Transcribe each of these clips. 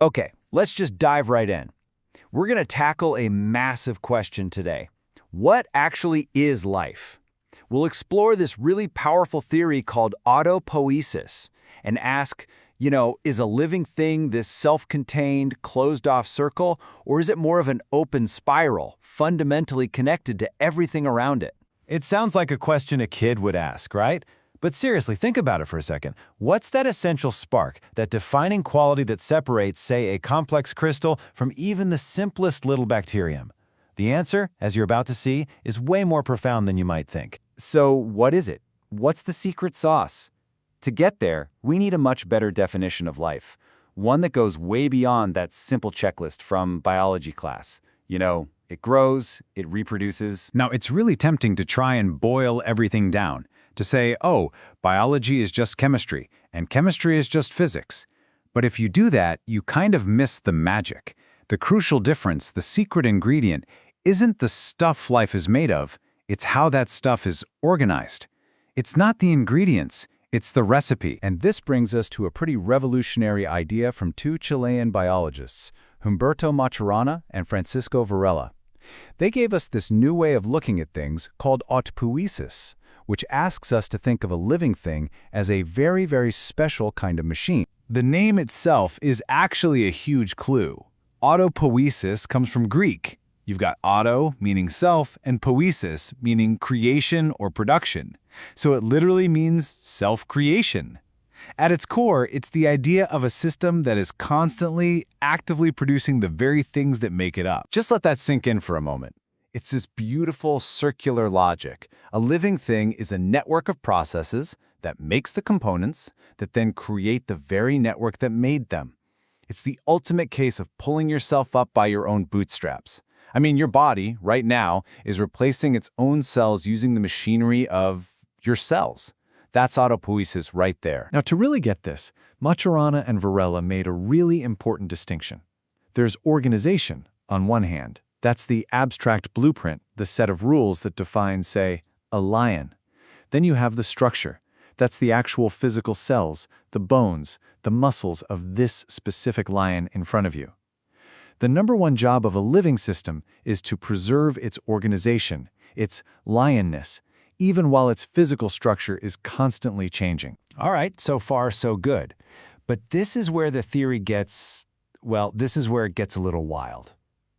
Okay, let's just dive right in. We're going to tackle a massive question today. What actually is life? We'll explore this really powerful theory called autopoiesis and ask, is a living thing this self-contained, closed-off circle, or is it more of an open spiral, fundamentally connected to everything around it? It sounds like a question a kid would ask, right? But seriously, think about it for a second. What's that essential spark, that defining quality that separates, say, a complex crystal from even the simplest little bacterium? The answer, as you're about to see, is way more profound than you might think. So what is it? What's the secret sauce? To get there, we need a much better definition of life, one that goes way beyond that simple checklist from biology class. It grows, it reproduces. Now, it's really tempting to try and boil everything down, to say, oh, biology is just chemistry, and chemistry is just physics. But if you do that, you kind of miss the magic. The crucial difference, the secret ingredient, isn't the stuff life is made of, it's how that stuff is organized. It's not the ingredients, it's the recipe. And this brings us to a pretty revolutionary idea from two Chilean biologists, Humberto Maturana and Francisco Varela. They gave us this new way of looking at things called autopoiesis, which asks us to think of a living thing as a very, very special kind of machine. The name itself is actually a huge clue. Autopoiesis comes from Greek. You've got auto, meaning self, and poiesis, meaning creation or production. So it literally means self-creation. At its core, it's the idea of a system that is constantly, actively producing the very things that make it up. Just let that sink in for a moment. It's this beautiful circular logic. A living thing is a network of processes that makes the components that then create the very network that made them. It's the ultimate case of pulling yourself up by your own bootstraps. I mean, your body, right now, is replacing its own cells using the machinery of your cells. That's autopoiesis right there. Now, to really get this, Maturana and Varela made a really important distinction. There's organization, on one hand. That's the abstract blueprint, the set of rules that define, say, a lion. Then you have the structure. That's the actual physical cells, the bones, the muscles of this specific lion in front of you. The number one job of a living system is to preserve its organization, its lionness, even while its physical structure is constantly changing. All right, so far so good. But this is where the theory gets, this is where it gets a little wild.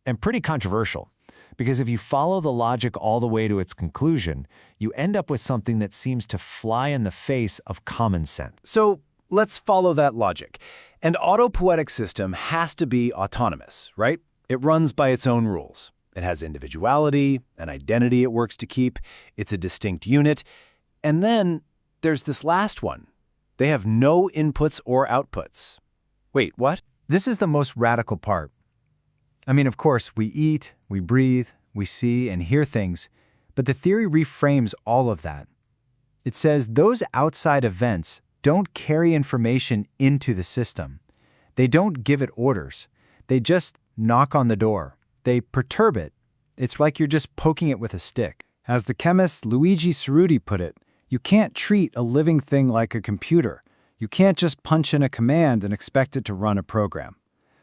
And pretty controversial, because if you follow the logic all the way to its conclusion, you end up with something that seems to fly in the face of common sense. So let's follow that logic. An autopoietic system has to be autonomous, right? It runs by its own rules. It has individuality, an identity it works to keep, it's a distinct unit. And then there's this last one. They have no inputs or outputs. Wait, what? This is the most radical part. I mean, of course, we eat, we breathe, we see and hear things, but the theory reframes all of that. It says those outside events don't carry information into the system. They don't give it orders. They just knock on the door. They perturb it. It's like you're just poking it with a stick. As the chemist Luigi Cerruti put it, you can't treat a living thing like a computer. You can't just punch in a command and expect it to run a program.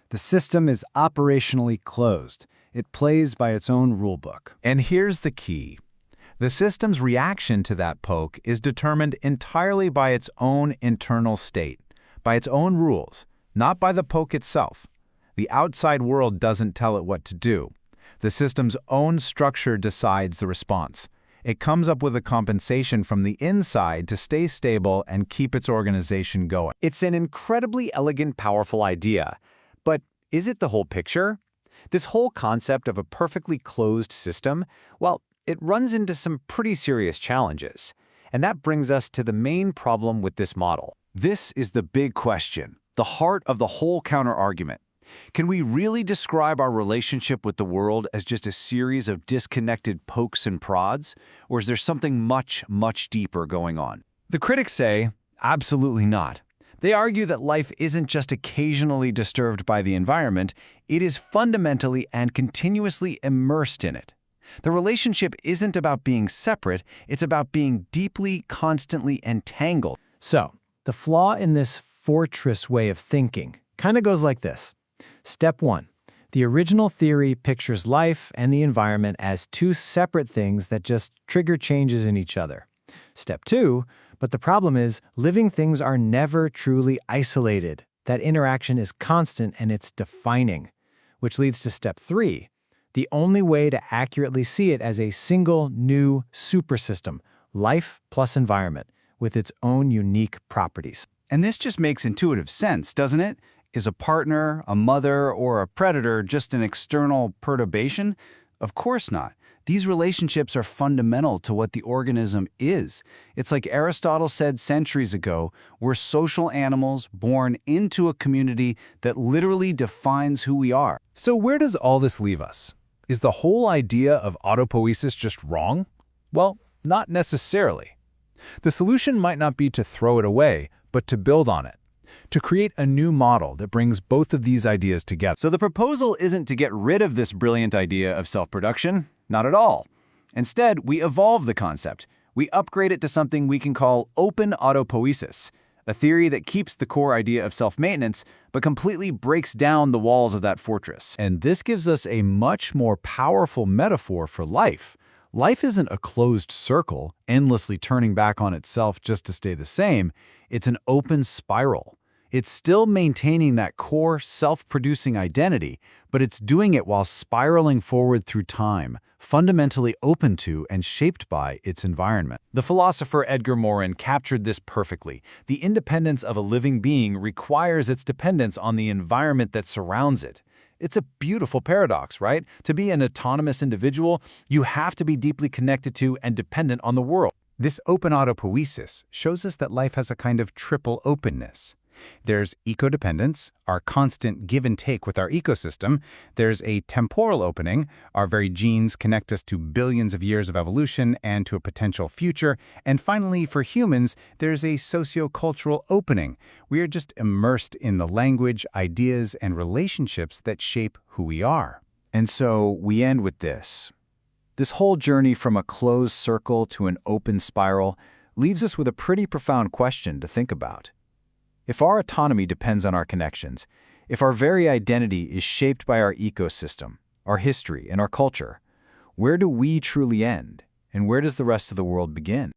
The system is operationally closed. It plays by its own rulebook. And here's the key. The system's reaction to that poke is determined entirely by its own internal state, by its own rules, not by the poke itself. The outside world doesn't tell it what to do. The system's own structure decides the response. It comes up with a compensation from the inside to stay stable and keep its organization going. It's an incredibly elegant, powerful idea. But is it the whole picture? This whole concept of a perfectly closed system, it runs into some pretty serious challenges. And that brings us to the main problem with this model. This is the big question, the heart of the whole counter-argument. Can we really describe our relationship with the world as just a series of disconnected pokes and prods? Or is there something much, much deeper going on? The critics say, absolutely not. They argue that life isn't just occasionally disturbed by the environment, it is fundamentally and continuously immersed in it. The relationship isn't about being separate, it's about being deeply, constantly entangled. So, the flaw in this fortress way of thinking kind of goes like this. Step 1. The original theory pictures life and the environment as two separate things that just trigger changes in each other. Step 2. But the problem is, living things are never truly isolated. That interaction is constant and it's defining. Which leads to step 3. The only way to accurately see it as a single, new supersystem, life plus environment, with its own unique properties. And this just makes intuitive sense, doesn't it? Is a partner, a mother, or a predator just an external perturbation? Of course not. These relationships are fundamental to what the organism is. It's like Aristotle said centuries ago, we're social animals born into a community that literally defines who we are. So where does all this leave us? Is the whole idea of autopoiesis just wrong? Well, not necessarily. The solution might not be to throw it away, but to build on it, to create a new model that brings both of these ideas together. So the proposal isn't to get rid of this brilliant idea of self-production, not at all. Instead, we evolve the concept. We upgrade it to something we can call open autopoiesis, a theory that keeps the core idea of self-maintenance, but completely breaks down the walls of that fortress. And this gives us a much more powerful metaphor for life. Life isn't a closed circle, endlessly turning back on itself just to stay the same. It's an open spiral. It's still maintaining that core self-producing identity, but it's doing it while spiraling forward through time, fundamentally open to and shaped by its environment. The philosopher Edgar Morin captured this perfectly. The independence of a living being requires its dependence on the environment that surrounds it. It's a beautiful paradox, right? To be an autonomous individual, you have to be deeply connected to and dependent on the world. This open autopoiesis shows us that life has a kind of triple openness. There's ecodependence, our constant give and take with our ecosystem. There's a temporal opening. Our very genes connect us to billions of years of evolution and to a potential future. And finally, for humans, there's a sociocultural opening. We are just immersed in the language, ideas, and relationships that shape who we are. And so we end with this. This whole journey from a closed circle to an open spiral leaves us with a pretty profound question to think about. If our autonomy depends on our connections, if our very identity is shaped by our ecosystem, our history, and our culture, where do we truly end, and where does the rest of the world begin?